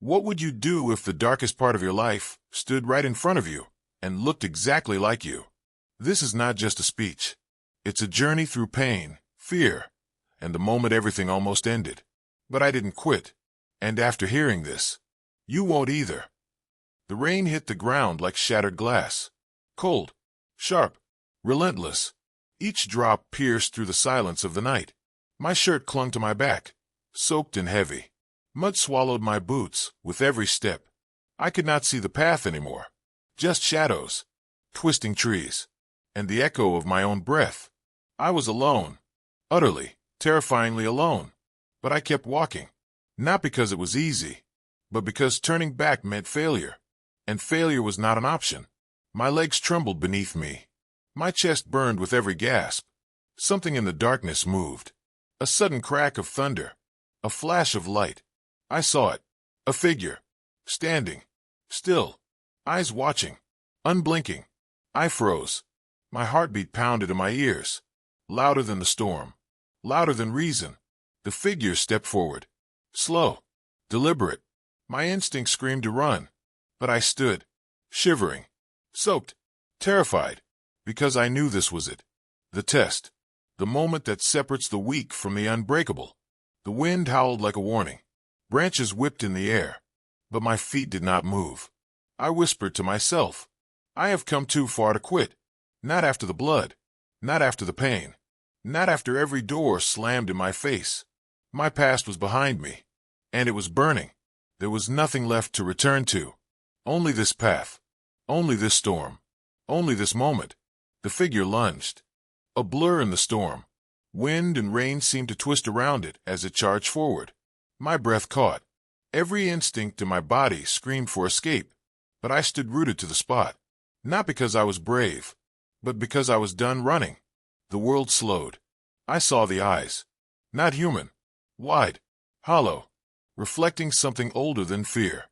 What would you do if the darkest part of your life stood right in front of you and looked exactly like you? This is not just a speech. It's a journey through pain, fear, and the moment everything almost ended. But I didn't quit. And after hearing this, you won't either. The rain hit the ground like shattered glass. Cold, sharp, relentless. Each drop pierced through the silence of the night. My shirt clung to my back, soaked and heavy. Mud swallowed my boots with every step. I could not see the path anymore. Just shadows, twisting trees, and the echo of my own breath. I was alone, utterly, terrifyingly alone. But I kept walking, not because it was easy, but because turning back meant failure. And failure was not an option. My legs trembled beneath me. My chest burned with every gasp. Something in the darkness moved. A sudden crack of thunder. A flash of light. I saw it. A figure. Standing. Still. Eyes watching. Unblinking. I froze. My heartbeat pounded in my ears. Louder than the storm. Louder than reason. The figure stepped forward. Slow. Deliberate. My instinct screamed to run. But I stood. Shivering. Soaked. Terrified. Because I knew this was it. The test. The moment that separates the weak from the unbreakable. The wind howled like a warning. Branches whipped in the air. But my feet did not move. I whispered to myself, I have come too far to quit. Not after the blood. Not after the pain. Not after every door slammed in my face. My past was behind me. And it was burning. There was nothing left to return to. Only this path. Only this storm. Only this moment. The figure lunged. A blur in the storm. Wind and rain seemed to twist around it as it charged forward. My breath caught. Every instinct in my body screamed for escape. But I stood rooted to the spot. Not because I was brave, but because I was done running. The world slowed. I saw the eyes. Not human. Wide. Hollow. Reflecting something older than fear.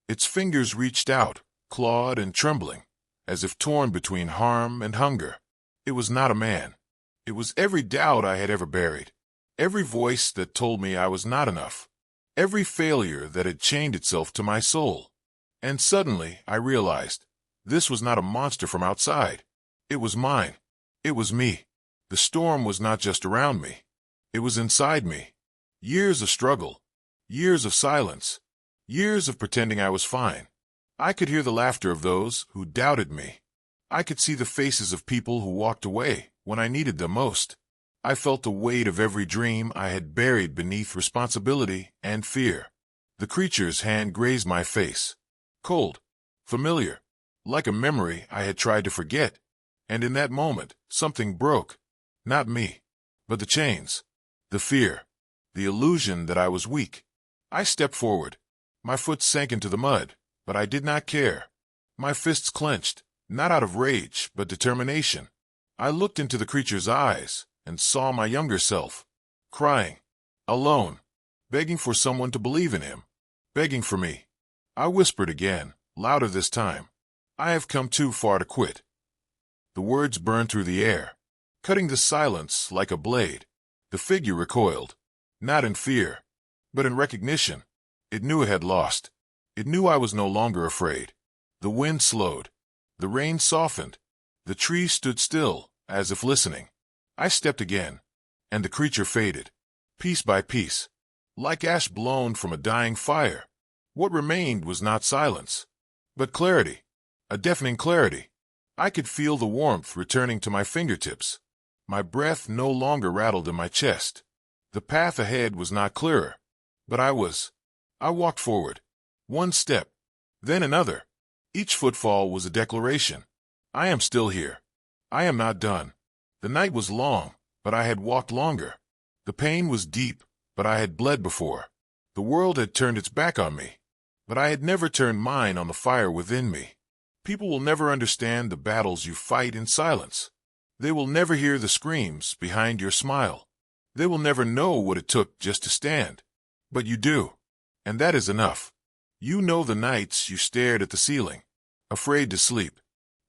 Its fingers reached out, clawed and trembling, as if torn between harm and hunger. It was not a man. It was every doubt I had ever buried. Every voice that told me I was not enough. Every failure that had chained itself to my soul. And suddenly I realized, this was not a monster from outside. It was mine. It was me. The storm was not just around me. It was inside me. Years of struggle. Years of silence. Years of pretending I was fine. I could hear the laughter of those who doubted me. I could see the faces of people who walked away when I needed them most. I felt the weight of every dream I had buried beneath responsibility and fear. The creature's hand grazed my face. Cold. Familiar. Like a memory I had tried to forget. And in that moment, something broke. Not me, but the chains. The fear. The illusion that I was weak. I stepped forward. My foot sank into the mud, but I did not care. My fists clenched, not out of rage, but determination. I looked into the creature's eyes and saw my younger self, crying, alone, begging for someone to believe in him, begging for me. I whispered again, louder this time, I have come too far to quit. The words burned through the air, cutting the silence like a blade. The figure recoiled, not in fear, but in recognition. It knew it had lost. It knew I was no longer afraid. The wind slowed. The rain softened. The trees stood still, as if listening. I stepped again, and the creature faded, piece by piece, like ash blown from a dying fire. What remained was not silence, but clarity, a deafening clarity. I could feel the warmth returning to my fingertips. My breath no longer rattled in my chest. The path ahead was not clearer, but I walked forward, one step, then another. Each footfall was a declaration. I am still here. I am not done. The night was long, but I had walked longer. The pain was deep, but I had bled before. The world had turned its back on me, but I had never turned mine on the fire within me. People will never understand the battles you fight in silence. They will never hear the screams behind your smile. They will never know what it took just to stand. But you do, and that is enough. You know the nights you stared at the ceiling, afraid to sleep,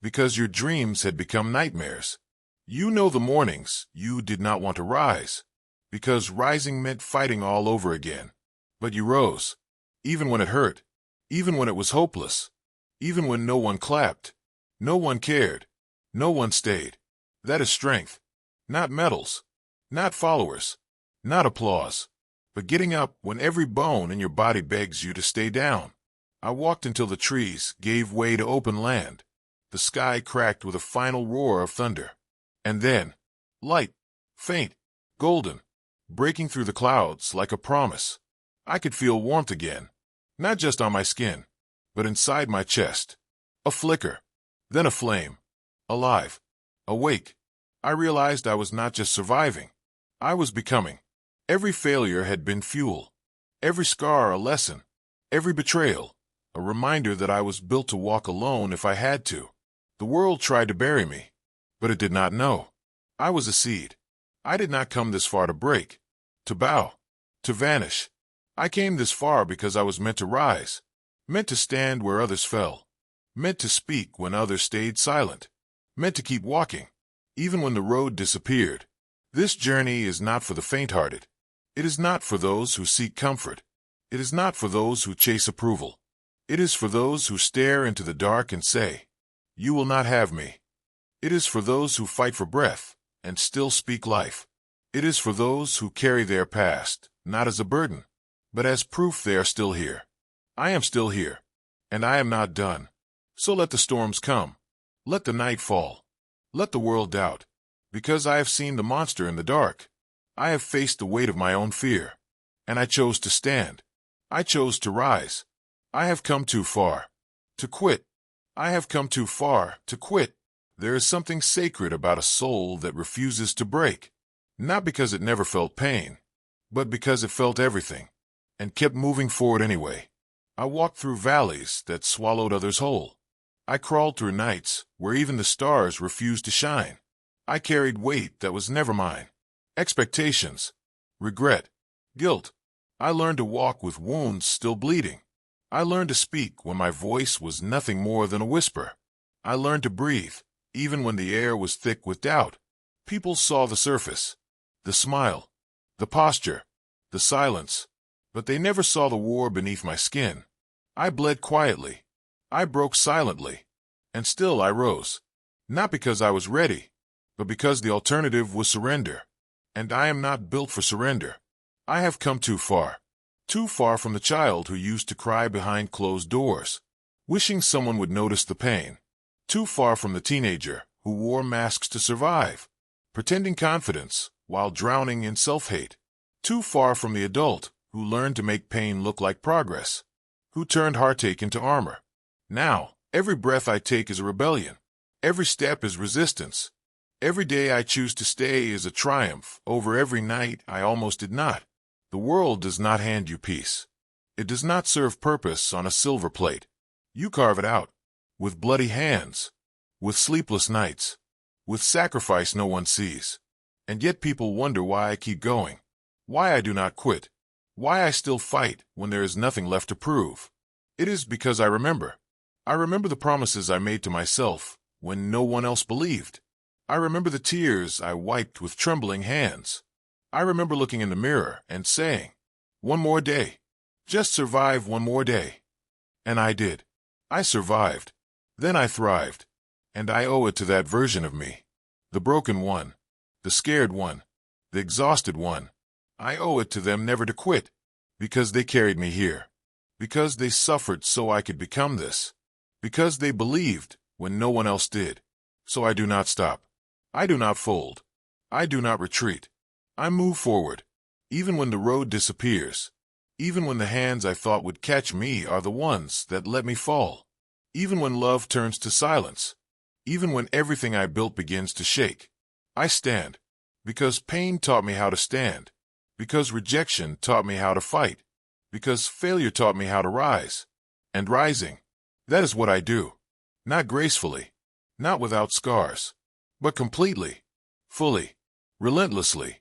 because your dreams had become nightmares. You know the mornings you did not want to rise, because rising meant fighting all over again. But you rose, even when it hurt, even when it was hopeless, even when no one clapped, no one cared, no one stayed. That is strength. Not medals, not followers, not applause, but getting up when every bone in your body begs you to stay down. I walked until the trees gave way to open land. The sky cracked with a final roar of thunder. And then, light, faint, golden, breaking through the clouds like a promise. I could feel warmth again, not just on my skin, but inside my chest. A flicker, then a flame. Alive, awake. I realized I was not just surviving. I was becoming. Every failure had been fuel. Every scar a lesson. Every betrayal, a reminder that I was built to walk alone if I had to. The world tried to bury me, but it did not know. I was a seed. I did not come this far to break, to bow, to vanish. I came this far because I was meant to rise, meant to stand where others fell, meant to speak when others stayed silent, meant to keep walking, even when the road disappeared. This journey is not for the faint-hearted. It is not for those who seek comfort. It is not for those who chase approval. It is for those who stare into the dark and say, "You will not have me." It is for those who fight for breath and still speak life. It is for those who carry their past, not as a burden, but as proof they are still here. I am still here, and I am not done. So let the storms come. Let the night fall. Let the world doubt. Because I have seen the monster in the dark. I have faced the weight of my own fear. And I chose to stand. I chose to rise. I have come too far to quit. I have come too far to quit. There is something sacred about a soul that refuses to break. Not because it never felt pain, but because it felt everything, and kept moving forward anyway. I walked through valleys that swallowed others whole. I crawled through nights where even the stars refused to shine. I carried weight that was never mine. Expectations, regret, guilt. I learned to walk with wounds still bleeding. I learned to speak when my voice was nothing more than a whisper. I learned to breathe, even when the air was thick with doubt. People saw the surface, the smile, the posture, the silence, but they never saw the war beneath my skin. I bled quietly. I broke silently. And still I rose. Not because I was ready, but because the alternative was surrender. And I am not built for surrender. I have come too far. Too far from the child who used to cry behind closed doors, wishing someone would notice the pain. Too far from the teenager who wore masks to survive, pretending confidence while drowning in self-hate. Too far from the adult who learned to make pain look like progress, who turned heartache into armor. Now, every breath I take is a rebellion. Every step is resistance. Every day I choose to stay is a triumph over every night I almost did not. The world does not hand you peace. It does not serve purpose on a silver plate. You carve it out, with bloody hands, with sleepless nights, with sacrifice no one sees. And yet people wonder why I keep going, why I do not quit, why I still fight when there is nothing left to prove. It is because I remember. I remember the promises I made to myself when no one else believed. I remember the tears I wiped with trembling hands. I remember looking in the mirror and saying, "One more day. Just survive one more day." And I did. I survived. Then I thrived. And I owe it to that version of me. The broken one. The scared one. The exhausted one. I owe it to them never to quit. Because they carried me here. Because they suffered so I could become this. Because they believed when no one else did. So I do not stop. I do not fold. I do not retreat. I move forward, even when the road disappears, even when the hands I thought would catch me are the ones that let me fall, even when love turns to silence, even when everything I built begins to shake. I stand, because pain taught me how to stand, because rejection taught me how to fight, because failure taught me how to rise. And rising, that is what I do, not gracefully, not without scars, but completely, fully, relentlessly.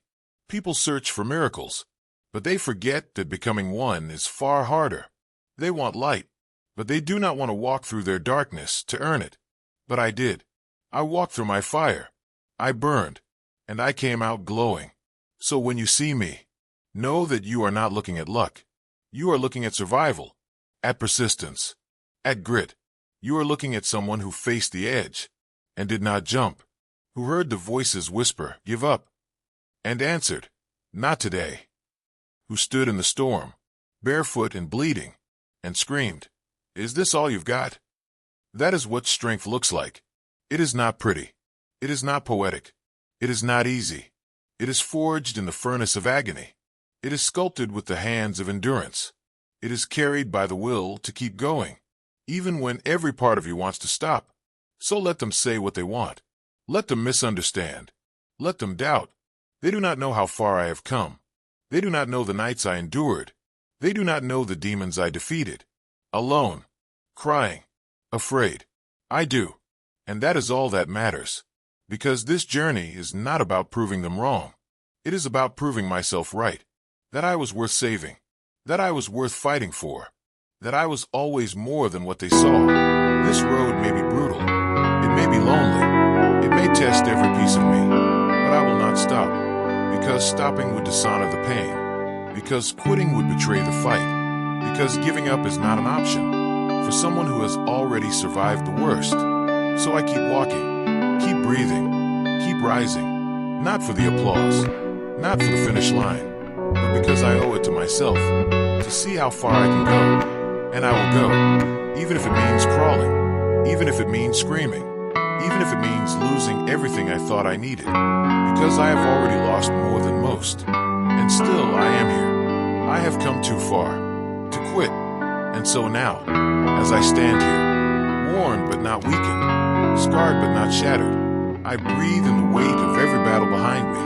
People search for miracles, but they forget that becoming one is far harder. They want light, but they do not want to walk through their darkness to earn it. But I did. I walked through my fire. I burned, and I came out glowing. So when you see me, know that you are not looking at luck. You are looking at survival, at persistence, at grit. You are looking at someone who faced the edge and did not jump, who heard the voices whisper, "Give up," and answered, "Not today," who stood in the storm, barefoot and bleeding, and screamed, "Is this all you've got?" That is what strength looks like. It is not pretty. It is not poetic. It is not easy. It is forged in the furnace of agony. It is sculpted with the hands of endurance. It is carried by the will to keep going, even when every part of you wants to stop. So let them say what they want. Let them misunderstand. Let them doubt. They do not know how far I have come. They do not know the nights I endured. They do not know the demons I defeated. Alone, crying, afraid. I do. And that is all that matters. Because this journey is not about proving them wrong. It is about proving myself right. That I was worth saving. That I was worth fighting for. That I was always more than what they saw. This road may be brutal. It may be lonely. It may test every piece of me. But I will not stop. Because stopping would dishonor the pain. Because quitting would betray the fight. Because giving up is not an option for someone who has already survived the worst. So I keep walking, keep breathing, keep rising, not for the applause, not for the finish line, but because I owe it to myself to see how far I can go. And I will go, even if it means crawling, even if it means screaming, even if it means losing everything I thought I needed, because I have already lost more than most. And still I am here. I have come too far to quit. And so now, as I stand here, worn but not weakened, scarred but not shattered, I breathe in the weight of every battle behind me.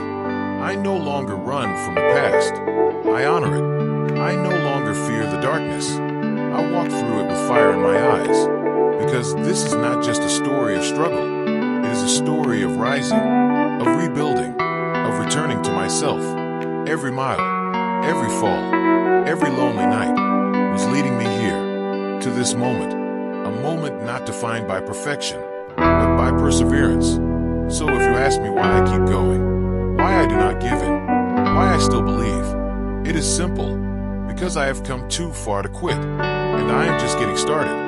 I no longer run from the past. I honor it. I no longer fear the darkness. I walk through it with fire in my eyes. Because this is not just a story of struggle. It is a story of rising, of rebuilding, of returning to myself. Every mile, every fall, every lonely night was leading me here, to this moment. A moment not defined by perfection, but by perseverance. So if you ask me why I keep going, why I do not give in, why I still believe, it is simple. Because I have come too far to quit, and I am just getting started.